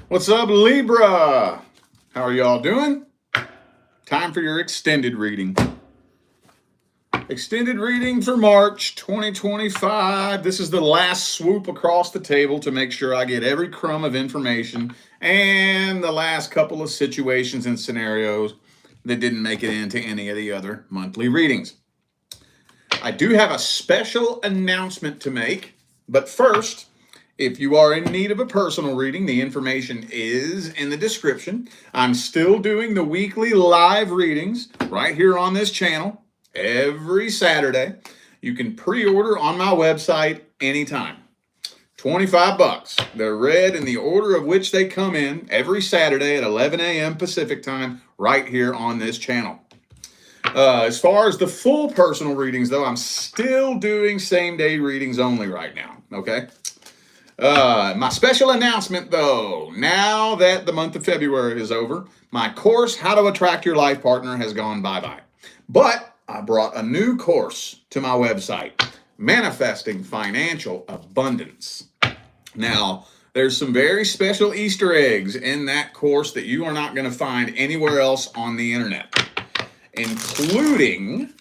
What's up, Libra? How are y'all doing? Time for your extended reading. Extended reading for March 2025. This is the last swoop across the table to make sure I get every crumb of information and the last couple of situations and scenarios that didn't make it into any of the other monthly readings. I do have a special announcement to make, but first, if you are in need of a personal reading, the information is in the description. I'm still doing the weekly live readings right here on this channel every Saturday. You can pre-order on my website anytime. 25 bucks. They're read in the order of which they come in every Saturday at 11 a.m. Pacific time right here on this channel. As far as the full personal readings, though, I'm still doing same-day readings only right now, okay? My special announcement, though, now that the month of February is over, my course, How to Attract Your Life Partner, has gone bye-bye. But I brought a new course to my website, Manifesting Financial Abundance. Now, there's some very special Easter eggs in that course that you are not going to find anywhere else on the internet, including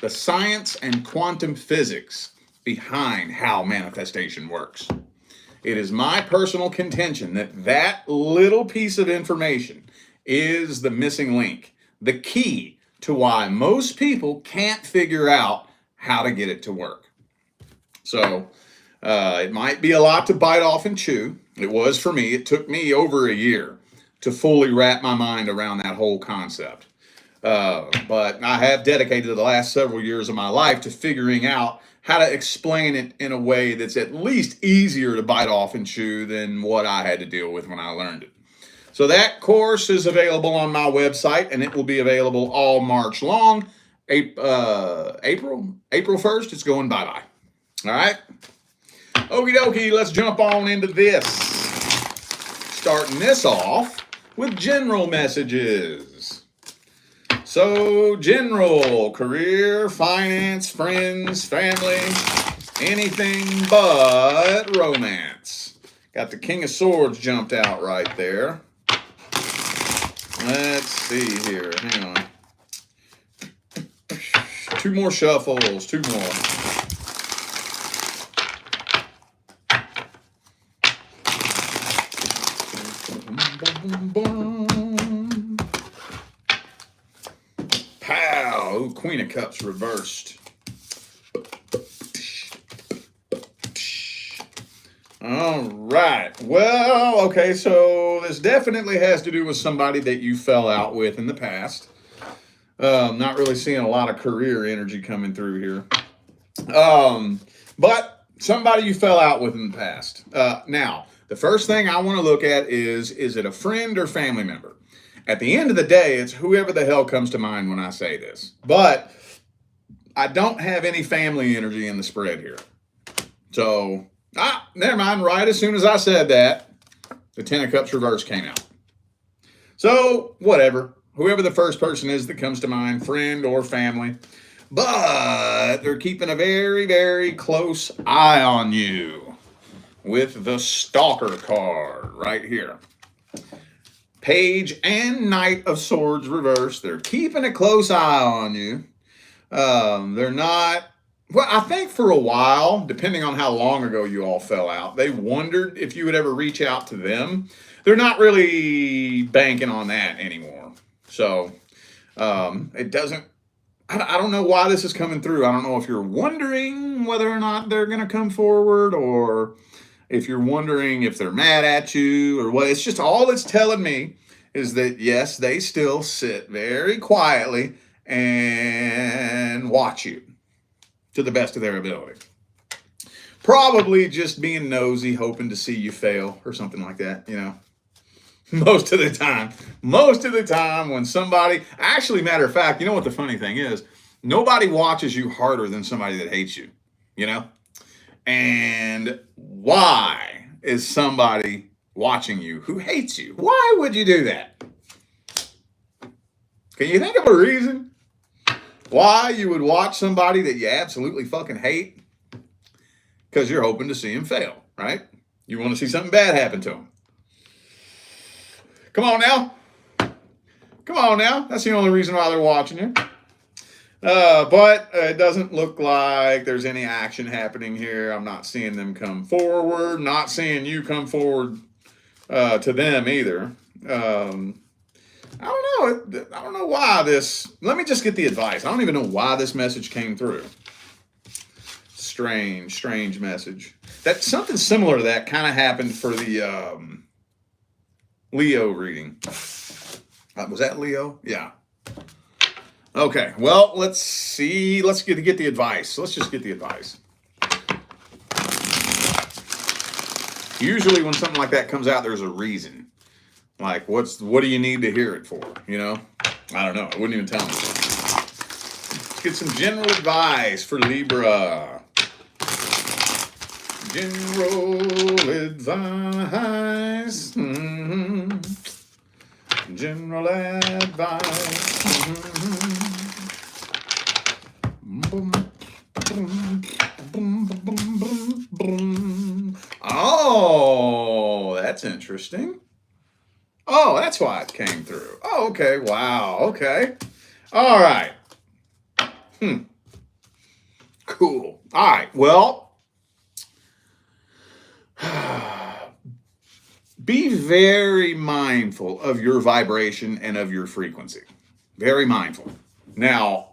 the science and quantum physics behind how manifestation works. It is my personal contention that that little piece of information is the missing link, the key to why most people can't figure out how to get it to work. So it might be a lot to bite off and chew. It was for me. It took me over a year to fully wrap my mind around that whole concept. But I have dedicated the last several years of my life to figuring out how to explain it in a way that's at least easier to bite off and chew than what I had to deal with when I learned it. So that course is available on my website, and it will be available all March long. April 1st, it's going bye-bye. All right? Okie dokie, let's jump on into this. Starting this off with general messages. So, general, career, finance, friends, family, anything but romance. Got the King of Swords jumped out right there. Let's see here. Hang on. Two more shuffles. Two more. Pow! Ooh, Queen of Cups reversed. All right. Well, okay, so this definitely has to do with somebody that you fell out with in the past. Not really seeing a lot of career energy coming through here. But somebody you fell out with in the past. Now, the first thing I want to look at is it a friend or family member? At the end of the day, it's whoever the hell comes to mind when I say this. But I don't have any family energy in the spread here. So, never mind. Right as soon as I said that, the Ten of Cups reverse came out. So, whatever. Whoever the first person is that comes to mind, friend or family. But they're keeping a very, very close eye on you with the Stalker card right here. Page and Knight of Swords reversed. They're keeping a close eye on you. They're not... Well, I think for a while, depending on how long ago you all fell out, they wondered if you would ever reach out to them. They're not really banking on that anymore. So, it doesn't... I don't know why this is coming through. I don't know if you're wondering whether or not they're going to come forward, or if you're wondering if they're mad at you or what. It's just all it's telling me is that, yes, they still sit very quietly and watch you to the best of their ability. Probably just being nosy, hoping to see you fail or something like that, you know. Most of the time when somebody, actually, matter of fact, you know what the funny thing is? Nobody watches you harder than somebody that hates you, you know? And why is somebody watching you who hates you? Why would you do that? Can you think of a reason why you would watch somebody that you absolutely fucking hate? Because you're hoping to see him fail, right? You want to see something bad happen to him. Come on now. Come on now. That's the only reason why they're watching you. But it doesn't look like there's any action happening here. I'm not seeing them come forward. Not seeing you come forward to them either. I don't know. I don't know why this. Let me just get the advice. I don't even know why this message came through. Strange message. That something similar to that kind of happened for the Leo reading. Was that Leo? Yeah. Okay. Well, let's see. Let's get the advice. Let's just get the advice. Usually, when something like that comes out, there's a reason. Like, what do you need to hear it for? You know? I don't know. I wouldn't even tell me. Let's get some general advice for Libra. General advice. Mm-hmm. General advice. Mm-hmm. Oh, that's interesting. Oh, that's why it came through. Oh, okay. Wow. Okay. All right. Cool. All right. Well, be very mindful of your vibration and of your frequency. Very mindful. Now,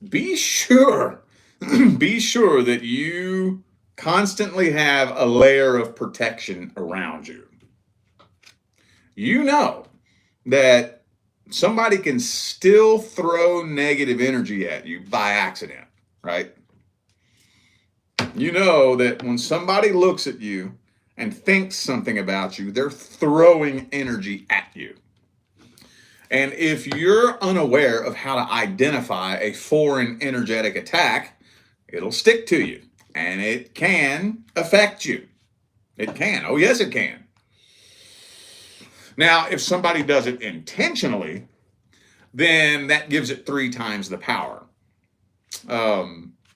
be sure that you constantly have a layer of protection around you. You know that somebody can still throw negative energy at you by accident, right? You know that when somebody looks at you and thinks something about you, they're throwing energy at you. And if you're unaware of how to identify a foreign energetic attack, it'll stick to you and it can affect you. It can. Oh, yes, it can. Now, if somebody does it intentionally, then that gives it 3 times the power.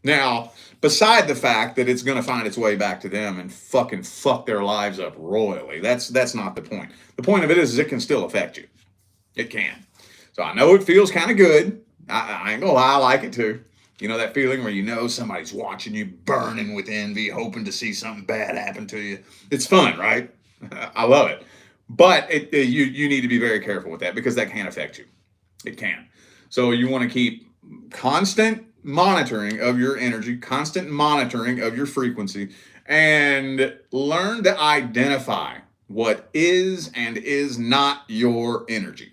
Now, beside the fact that it's going to find its way back to them and fucking fuck their lives up royally, that's not the point. The point of it is it can still affect you. It can. So I know it feels kind of good. I ain't gonna lie, I like it too. You know that feeling where you know somebody's watching you burning with envy, hoping to see something bad happen to you. It's fun, right? I love it. But you need to be very careful with that because that can affect you. It can. So you want to keep constant monitoring of your energy, constant monitoring of your frequency, and learn to identify what is and is not your energy.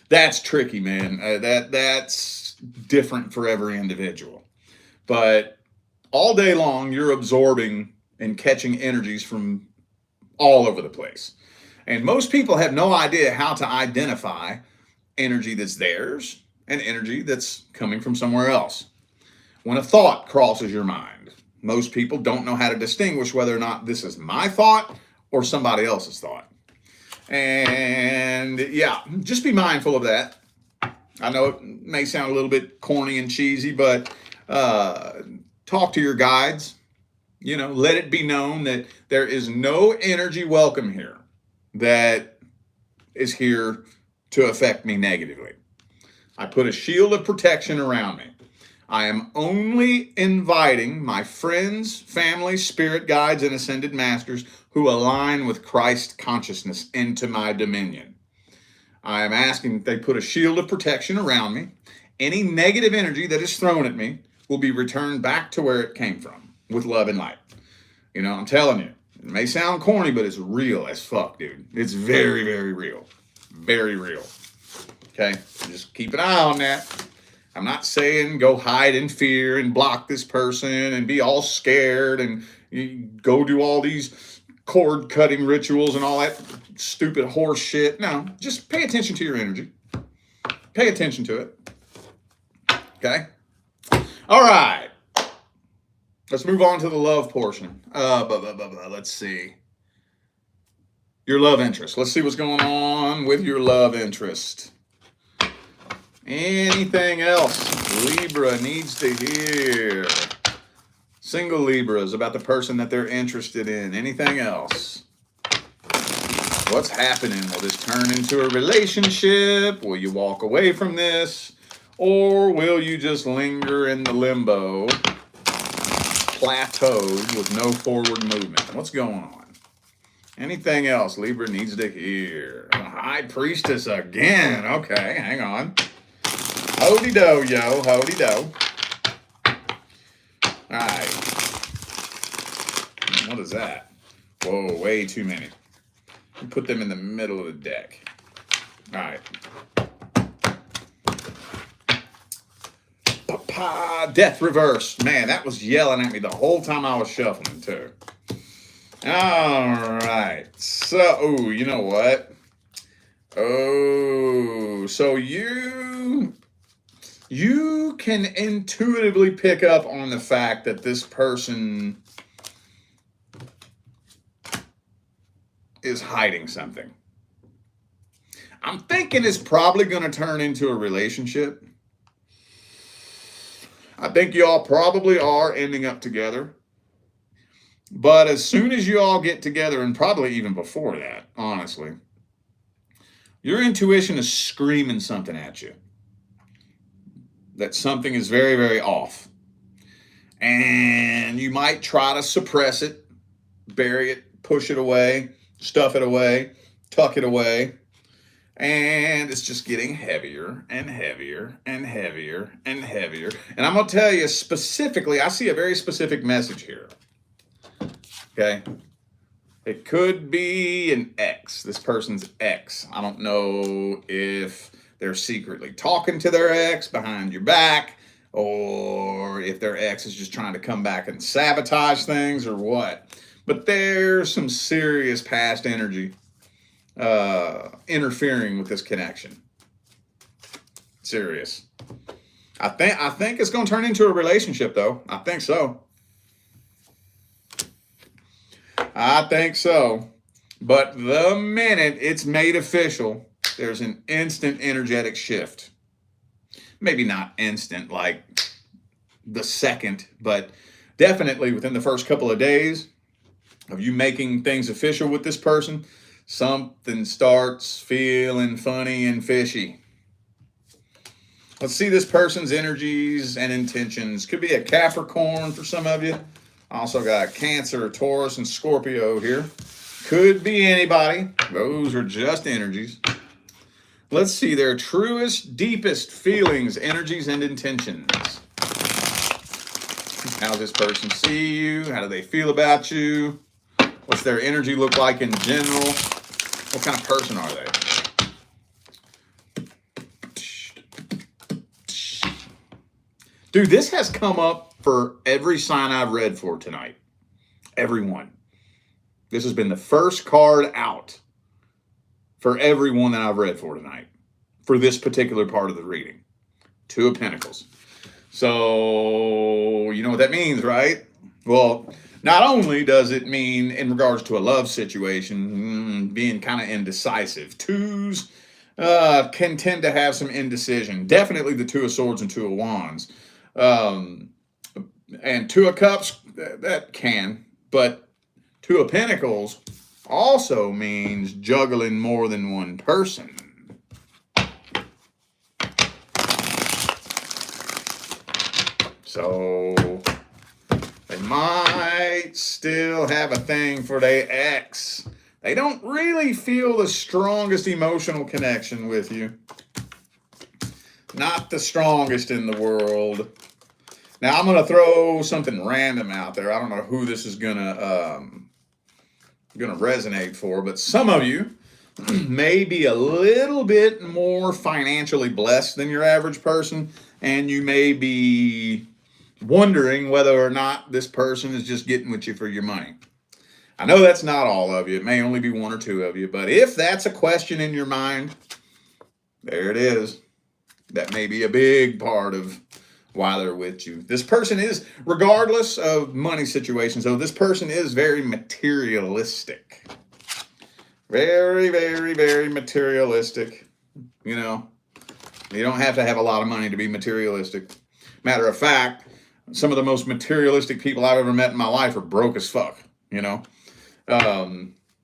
That's tricky, man. That's different for every individual. But all day long, you're absorbing and catching energies from all over the place. And most people have no idea how to identify energy that's theirs and energy that's coming from somewhere else. When a thought crosses your mind, most people don't know how to distinguish whether or not this is my thought or somebody else's thought. And yeah, just be mindful of that. I know it may sound a little bit corny and cheesy, but talk to your guides. You know, let it be known that there is no energy welcome here that is here to affect me negatively. I put a shield of protection around me. I am only inviting my friends, family, spirit guides, and ascended masters who align with Christ consciousness into my dominion. I am asking that they put a shield of protection around me. Any negative energy that is thrown at me will be returned back to where it came from with love and light. You know, I'm telling you, it may sound corny, but it's real as fuck, dude. It's very, very real. Very real. Okay, just keep an eye on that. I'm not saying go hide in fear and block this person and be all scared and you go do all these cord cutting rituals and all that stupid horse shit. No, just pay attention to your energy. Pay attention to it. Okay? All right. Let's move on to the love portion. Let's see. Your love interest. Let's see what's going on with your love interest. Anything else Libra needs to hear? Single Libras about the person that they're interested in. Anything else? What's happening? Will this turn into a relationship? Will you walk away from this? Or will you just linger in the limbo, plateaued with no forward movement? What's going on? Anything else Libra needs to hear? The High Priestess again. Okay, hang on. Hody-do, yo. Hody-do. All right. What is that? Whoa, way too many. Put them in the middle of the deck. All right. Death reverse. Man, that was yelling at me the whole time I was shuffling, too. All right. So, oh, you know what? Oh, so you can intuitively pick up on the fact that this person is hiding something. I'm thinking it's probably going to turn into a relationship. I think y'all probably are ending up together. But as soon as you all get together, and probably even before that, honestly, your intuition is screaming something at you. That something is very, very off. And you might try to suppress it, bury it, push it away, stuff it away, tuck it away. And it's just getting heavier and heavier and heavier and heavier. And I'm going to tell you specifically, I see a very specific message here. Okay? It could be an ex, this person's ex. I don't know if they're secretly talking to their ex behind your back, or if their ex is just trying to come back and sabotage things, or what. But there's some serious past energy interfering with this connection. Serious. I think it's going to turn into a relationship, though. I think so. I think so. But the minute it's made official, there's an instant energetic shift. Maybe not instant like the second, but definitely within the first couple of days of you making things official with this person, something starts feeling funny and fishy. Let's see this person's energies and intentions. Could be a Capricorn for some of you. Also got Cancer, Taurus, and Scorpio here. Could be anybody. Those are just energies. Let's see their truest, deepest feelings, energies, and intentions. How does this person see you? How do they feel about you? What's their energy look like in general? What kind of person are they? Dude, this has come up for every sign I've read for tonight. Everyone. This has been the first card out for everyone that I've read for tonight. For this particular part of the reading. Two of Pentacles. So, you know what that means, right? Well, not only does it mean in regards to a love situation, being kind of indecisive. Twos can tend to have some indecision. Definitely the Two of Swords and Two of Wands. And Two of Cups, that can. But Two of Pentacles also means juggling more than one person. So they might still have a thing for their ex. They don't really feel the strongest emotional connection with you. Not the strongest in the world. Now I'm going to throw something random out there. I don't know who this is going to resonate for, but some of you may be a little bit more financially blessed than your average person, and you may be wondering whether or not this person is just getting with you for your money. I know that's not all of you. It may only be one or two of you, but if that's a question in your mind, there it is. That may be a big part of why they're with you. This person is, regardless of money situations, though, this person is very materialistic. Very, very, very materialistic. You know, you don't have to have a lot of money to be materialistic. Matter of fact, some of the most materialistic people I've ever met in my life are broke as fuck, you know.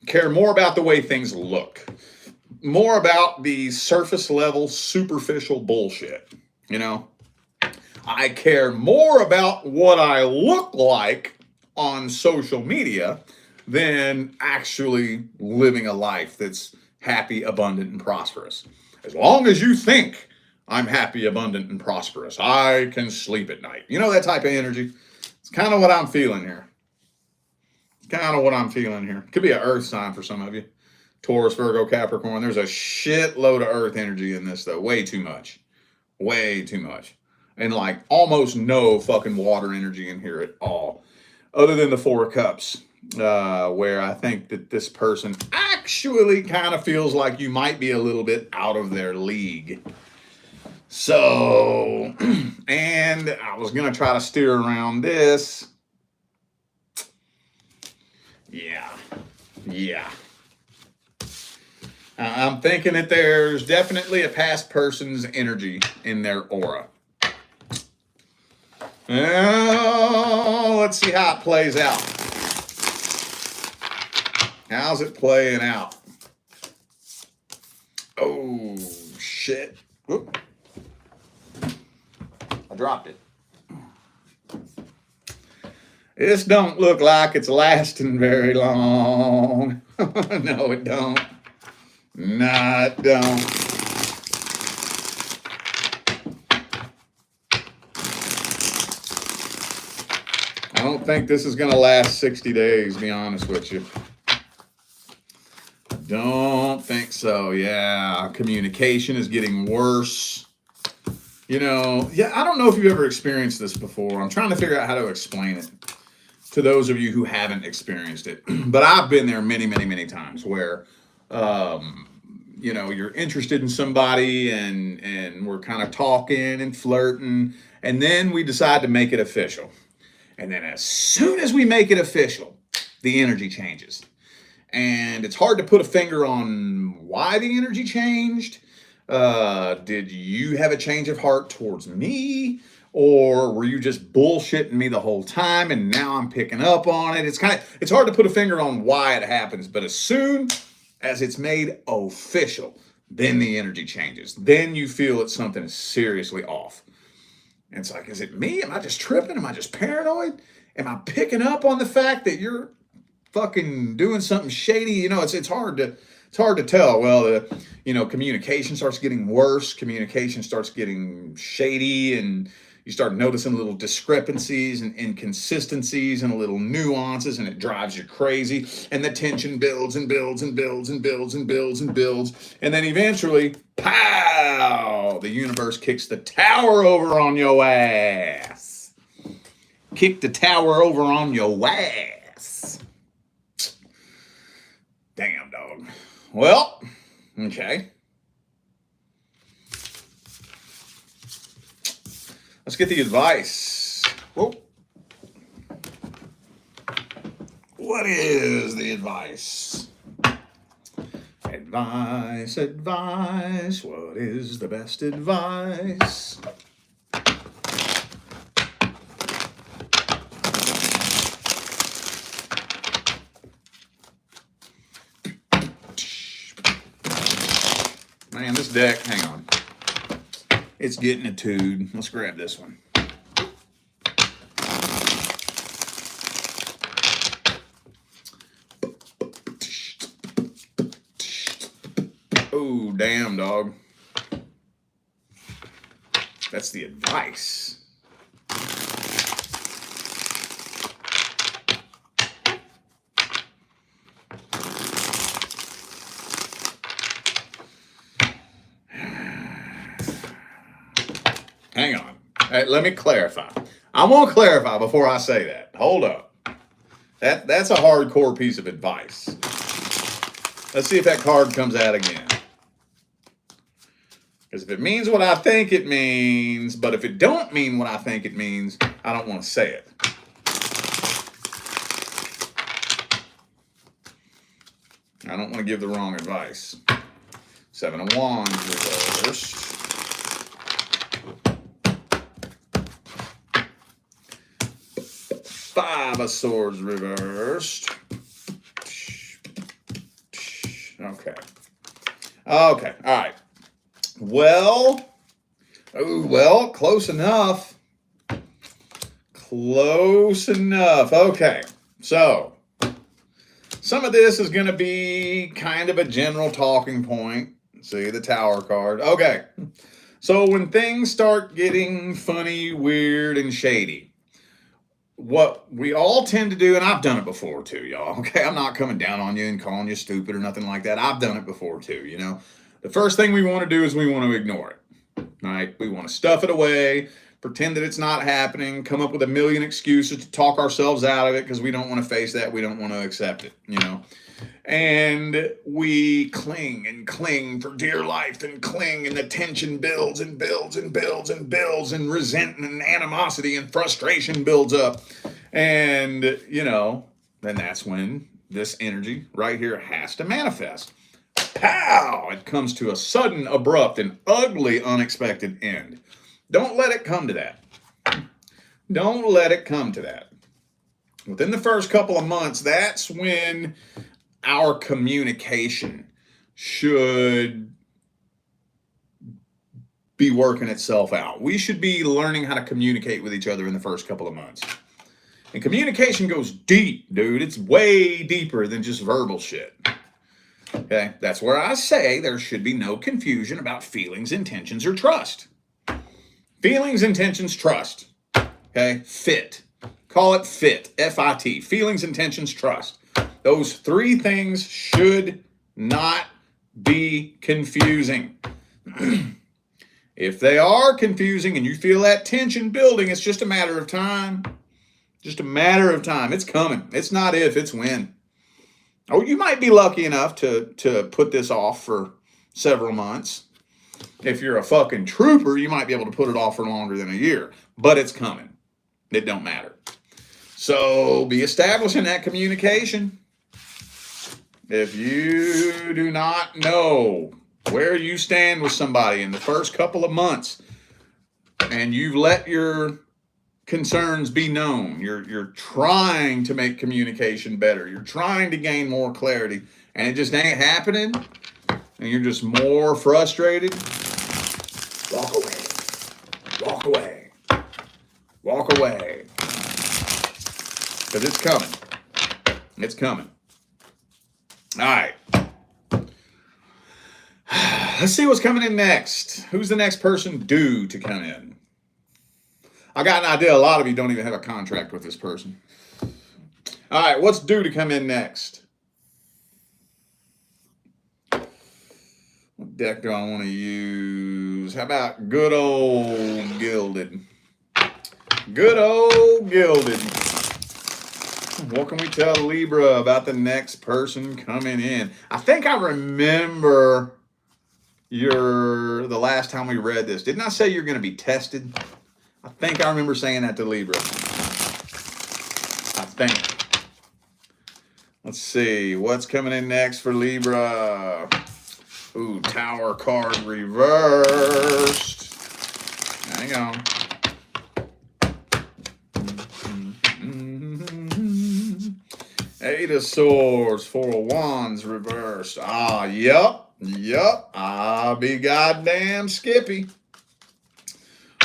care more about the way things look, more about the surface level, superficial bullshit. You know, I care more about what I look like on social media than actually living a life that's happy, abundant, and prosperous. As long as you think I'm happy, abundant, and prosperous, I can sleep at night. You know, that type of energy? It's kind of what I'm feeling here. Could be an earth sign for some of you. Taurus, Virgo, Capricorn. There's a shitload of earth energy in this, though. Way too much. Way too much. And like almost no fucking water energy in here at all. Other than the Four of Cups, where I think that this person actually kind of feels like you might be a little bit out of their league. So, and I was going to try to steer around this. Yeah. I'm thinking that there's definitely a past person's energy in their aura. Oh, let's see how it plays out. How's it playing out? Oh, shit. Whoop. I dropped it. This don't look like it's lasting very long. No, it don't. No, it don't. I don't think this is going to last 60 days, to be honest with you. Don't think so. Yeah, communication is getting worse. You know, I don't know if you've ever experienced this before. I'm trying to figure out how to explain it to those of you who haven't experienced it. But I've been there many, many, many times where, you know, you're interested in somebody and we're kind of talking and flirting, and then we decide to make it official. And then as soon as we make it official, the energy changes. And it's hard to put a finger on why the energy changed. Did you have a change of heart towards me? Or were you just bullshitting me the whole time and now I'm picking up on it? It's hard to put a finger on why it happens, but as soon as it's made official, then the energy changes. Then you that something is seriously off. And it's like, is it me? Am I just tripping? Am I just paranoid? Am I picking up on the fact that you're fucking doing something shady? You know, it's hard to tell. Well, communication starts getting worse. Communication starts getting shady, and you start noticing little discrepancies and inconsistencies and little nuances, and it drives you crazy. And the tension builds and builds and builds and builds and builds and builds. And then eventually, pow, the universe kicks the tower over on your ass. Kick the tower over on your ass. Damn, dog. Well, okay. Let's get the advice. Whoa. What is the advice? Advice. What is the best advice? Man, this deck, hang on. It's getting a tood. Let's grab this one. Oh, damn, dog. That's the advice. Hang on. Hey, let me clarify. I won't clarify before I say that. Hold up. That's a hardcore piece of advice. Let's see if that card comes out again. Because if it means what I think it means, but if it don't mean what I think it means, I don't want to say it. I don't want to give the wrong advice. 7 of Wands reversed. 5 of Swords reversed. Okay. Okay. All right. Well, close enough. Close enough. Okay. So, some of this is going to be kind of a general talking point. See the Tower card. Okay. So, when things start getting funny, weird, and shady, what we all tend to do, and I've done it before too, y'all. Okay. I'm not coming down on you and calling you stupid or nothing like that. I've done it before too, you know. The first thing we want to do is we want to ignore it. Right? We want to stuff it away, pretend that it's not happening, come up with a million excuses to talk ourselves out of it because we don't want to face that. We don't want to accept it, you know. And we cling and cling for dear life and cling, and the tension builds and builds and builds and builds, and resentment and animosity and frustration builds up. And, you know, then that's when this energy right here has to manifest. Pow! It comes to a sudden, abrupt, and ugly, unexpected end. Don't let it come to that. Don't let it come to that. Within the first couple of months, that's when our communication should be working itself out. We should be learning how to communicate with each other in the first couple of months. And communication goes deep, dude. It's way deeper than just verbal shit. Okay, that's where I say there should be no confusion about feelings, intentions, or trust. Feelings, intentions, trust. Okay, fit. Call it fit. F-I-T. Feelings, intentions, trust. Those three things should not be confusing. If they are confusing and you feel that tension building, it's just a matter of time. Just a matter of time. It's coming. It's not if, it's when. Oh, you might be lucky enough to put this off for several months. If you're a fucking trooper, you might be able to put it off for longer than a year. But it's coming. It don't matter. So be establishing that communication. If you do not know where you stand with somebody in the first couple of months, and you've let your concerns be known, you're trying to make communication better, you're trying to gain more clarity, and it just ain't happening, and you're just more frustrated, walk away. Walk away. Walk away. Because it's coming. It's coming. All right. Let's see what's coming in next. Who's the next person due to come in? I got an idea. A lot of you don't even have a contract with this person. All right. What's due to come in next? What deck do I want to use? How about good old Gilded? Good old Gilded. What can we tell Libra about the next person coming in? I think I remember the last time we read this. Didn't I say you're going to be tested? I think I remember saying that to Libra. I think. Let's see. What's coming in next for Libra? Ooh, Tower card reversed. Hang on. Eight of Swords, Four of Wands reversed. Ah, yep. I'll be goddamn Skippy.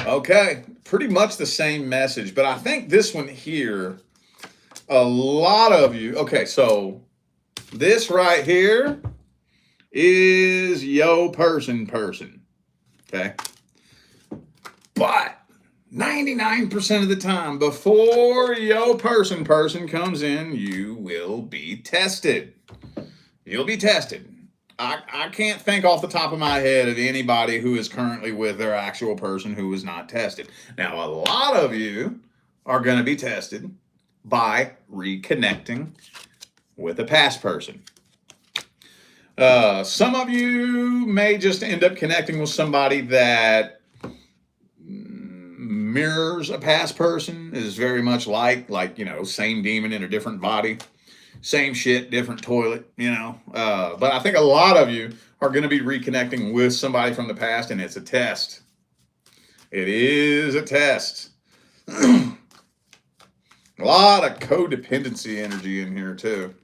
Okay, pretty much the same message, but I think this one here, a lot of you, okay, so this right here is yo person, okay? But 99% of the time, before yo person comes in, you will be tested. You'll be tested. I can't think off the top of my head of anybody who is currently with their actual person who is not tested. Now, a lot of you are going to be tested by reconnecting with a past person. Some of you may just end up connecting with somebody that mirrors a past person, is very much like, you know, same demon in a different body. Same shit, different toilet, you know. But I think a lot of you are going to be reconnecting with somebody from the past, and it's a test. It is a test. A lot of codependency energy in here, too.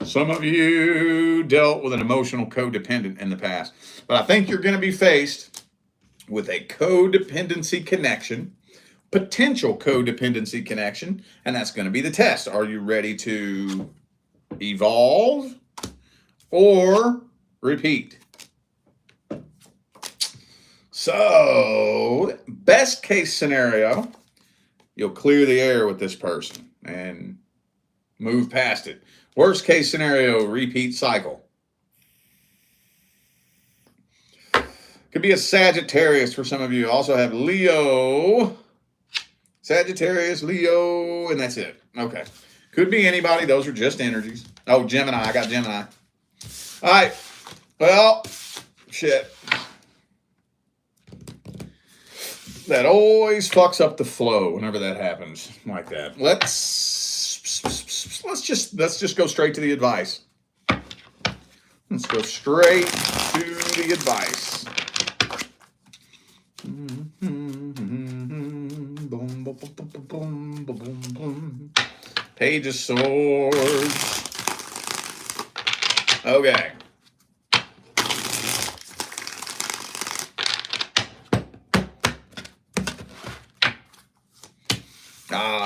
Some of you dealt with an emotional codependent in the past, but I think you're going to be faced with a codependency connection, potential codependency connection, and that's going to be the test. Are you ready to evolve or repeat? So, best case scenario, you'll clear the air with this person and move past it. Worst case scenario, repeat cycle. Could be a Sagittarius for some of you. Also have Leo, Sagittarius, Leo, and that's it. Okay. Could be anybody. Those are just energies. Oh, Gemini. I got Gemini. All right. Well, shit. That always fucks up the flow whenever that happens like that. Let's just go straight to the advice. Let's go straight to the advice. Page of Swords. Okay.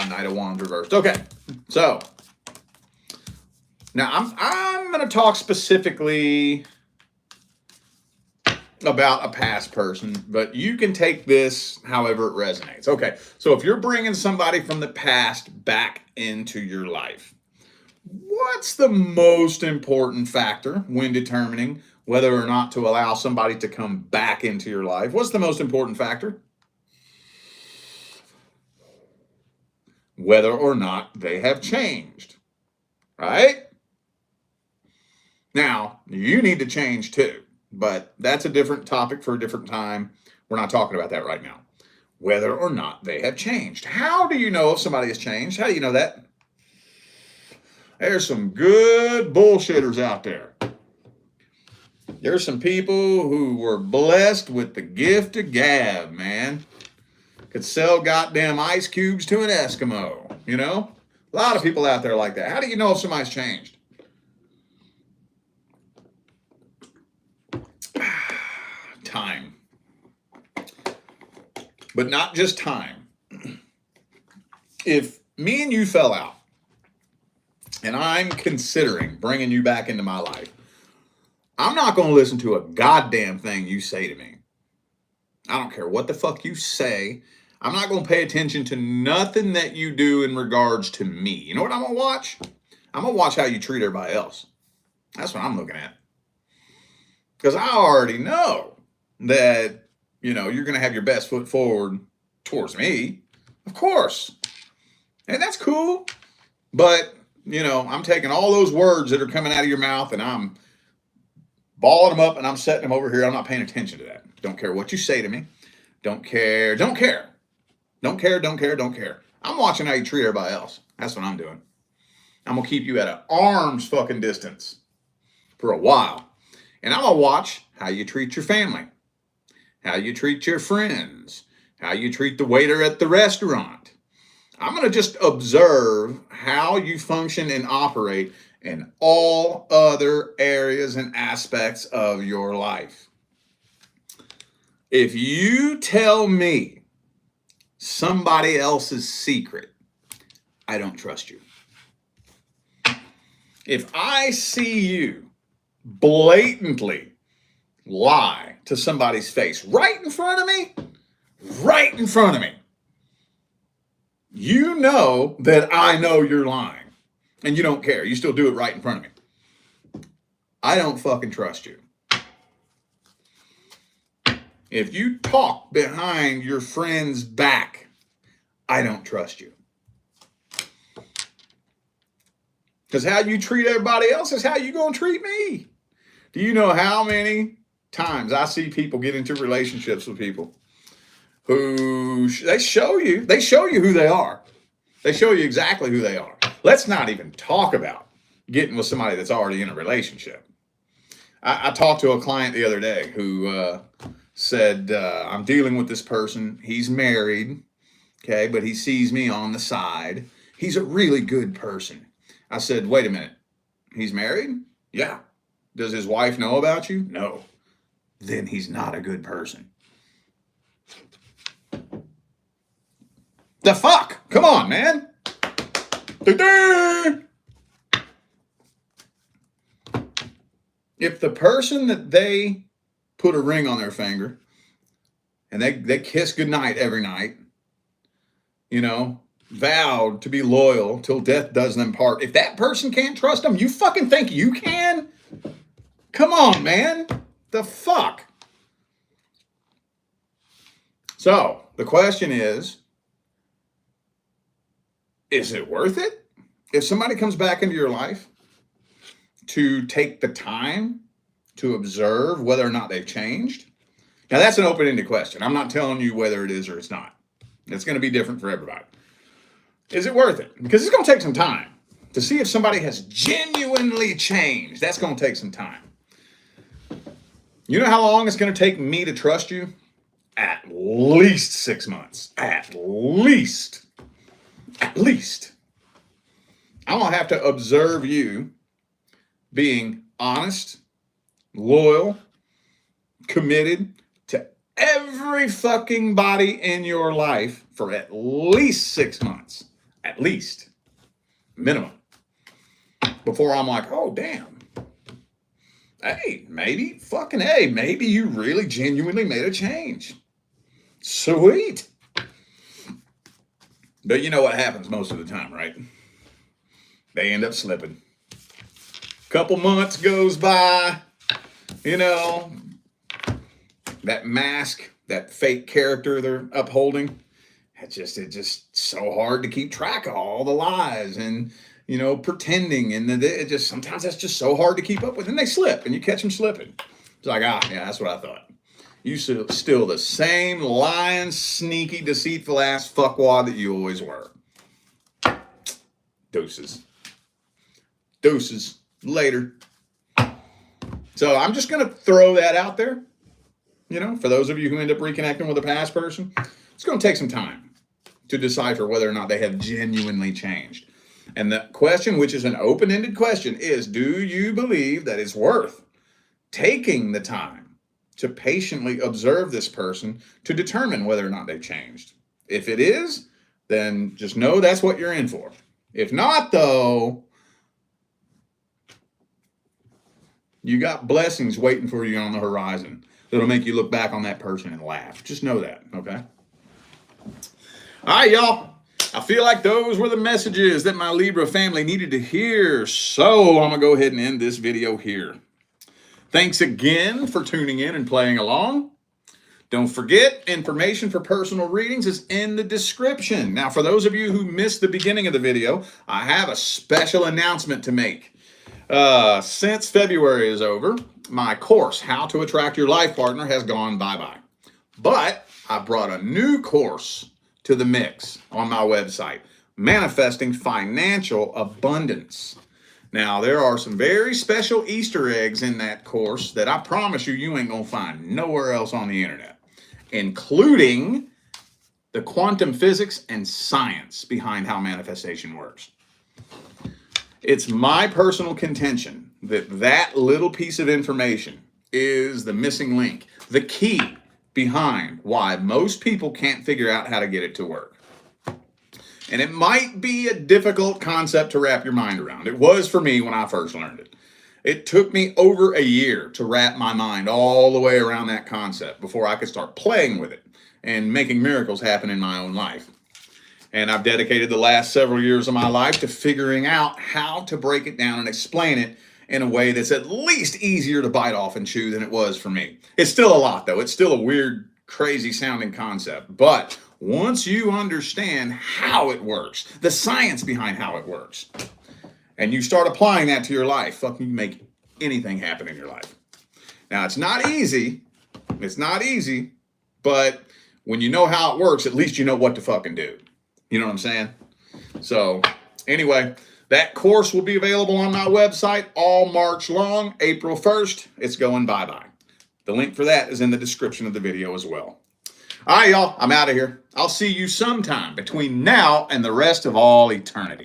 Knight of Wands reversed. Okay, so now I'm going to talk specifically about a past person, but you can take this however it resonates. Okay, so if you're bringing somebody from the past back into your life, what's the most important factor when determining whether or not to allow somebody to come back into your life? What's the most important factor? Whether or not they have changed, right? Now, you need to change too, but that's a different topic for a different time. We're not talking about that right now. Whether or not they have changed. How do you know if somebody has changed? How do you know that? There's some good bullshitters out there. There's some people who were blessed with the gift of gab, man. Could sell goddamn ice cubes to an Eskimo, you know? A lot of people out there like that. How do you know if somebody's changed? Time. But not just time. If me and you fell out, and I'm considering bringing you back into my life, I'm not going to listen to a goddamn thing you say to me. I don't care what the fuck you say. I'm not going to pay attention to nothing that you do in regards to me. You know what I'm going to watch? I'm going to watch how you treat everybody else. That's what I'm looking at. Because I already know that, you know, you're going to have your best foot forward towards me. Of course. And that's cool. But, you know, I'm taking all those words that are coming out of your mouth and I'm balling them up and I'm setting them over here. I'm not paying attention to that. Don't care what you say to me. Don't care. Don't care. Don't care, don't care, don't care. I'm watching how you treat everybody else. That's what I'm doing. I'm going to keep you at an arm's fucking distance for a while. And I'm going to watch how you treat your family, how you treat your friends, how you treat the waiter at the restaurant. I'm going to just observe how you function and operate in all other areas and aspects of your life. If you tell me somebody else's secret, I don't trust you. If I see you blatantly lie to somebody's face right in front of me, you know that I know you're lying and you don't care. You still do it right in front of me. I don't fucking trust you. If you talk behind your friend's back, I don't trust you. Because how you treat everybody else is how you going to treat me. Do you know how many times I see people get into relationships with people who they show you who they are. They show you exactly who they are. Let's not even talk about getting with somebody that's already in a relationship. I talked to a client the other day who said, I'm dealing with this person. He's married, okay, but he sees me on the side. He's a really good person. I said, wait a minute. He's married? Yeah. Does his wife know about you? No. Then he's not a good person. The fuck? Come on, man. If the person that they put a ring on their finger and they kiss goodnight every night, vowed to be loyal till death does them part, if that person can't trust them, you fucking think you can? Come on, man. The fuck? So, the question is it worth it? If somebody comes back into your life, to take the time to observe whether or not they've changed? Now, that's an open-ended question. I'm not telling you whether it is or it's not. It's going to be different for everybody. Is it worth it? Because it's going to take some time to see if somebody has genuinely changed. That's going to take some time. You know how long it's going to take me to trust you? At least 6 months. At least. I'm going to have to observe you being honest, loyal, committed to every fucking body in your life for at least 6 months. At least. Minimum. Before I'm like, oh, damn. Hey, maybe you really genuinely made a change. Sweet. But you know what happens most of the time, right? They end up slipping. Couple months goes by, that mask, that fake character they're upholding, it's just so hard to keep track of all the lies and, pretending. And it just, sometimes that's just so hard to keep up with. And they slip and you catch them slipping. It's like, yeah, that's what I thought. You still the same lying, sneaky, deceitful ass fuckwad that you always were. Deuces. Later. So I'm just going to throw that out there. For those of you who end up reconnecting with a past person, it's going to take some time to decipher whether or not they have genuinely changed. And the question, which is an open-ended question, is, do you believe that it's worth taking the time to patiently observe this person to determine whether or not they've changed? If it is, then just know that's what you're in for. If not, though, you got blessings waiting for you on the horizon that'll make you look back on that person and laugh. Just know that, okay? All right, y'all. I feel like those were the messages that my Libra family needed to hear. So I'm going to go ahead and end this video here. Thanks again for tuning in and playing along. Don't forget, information for personal readings is in the description. Now, for those of you who missed the beginning of the video, I have a special announcement to make. Since February is over, my course, How to Attract Your Life Partner, has gone bye-bye. But I brought a new course to the mix on my website, Manifesting Financial Abundance. Now, there are some very special Easter eggs in that course that I promise you ain't going to find nowhere else on the internet, including the quantum physics and science behind how manifestation works. It's my personal contention that that little piece of information is the missing link, the key behind why most people can't figure out how to get it to work. And it might be a difficult concept to wrap your mind around. It was for me when I first learned it. It took me over a year to wrap my mind all the way around that concept before I could start playing with it and making miracles happen in my own life. And I've dedicated the last several years of my life to figuring out how to break it down and explain it in a way that's at least easier to bite off and chew than it was for me. It's still a lot, though. It's still a weird, crazy sounding concept. But once you understand how it works, the science behind how it works, and you start applying that to your life, fucking make anything happen in your life. Now, it's not easy. But when you know how it works, at least you know what to fucking do. You know what I'm saying? So anyway, that course will be available on my website all March long. April 1st, it's going bye-bye. The link for that is in the description of the video as well. All right, y'all, I'm out of here. I'll see you sometime between now and the rest of all eternity.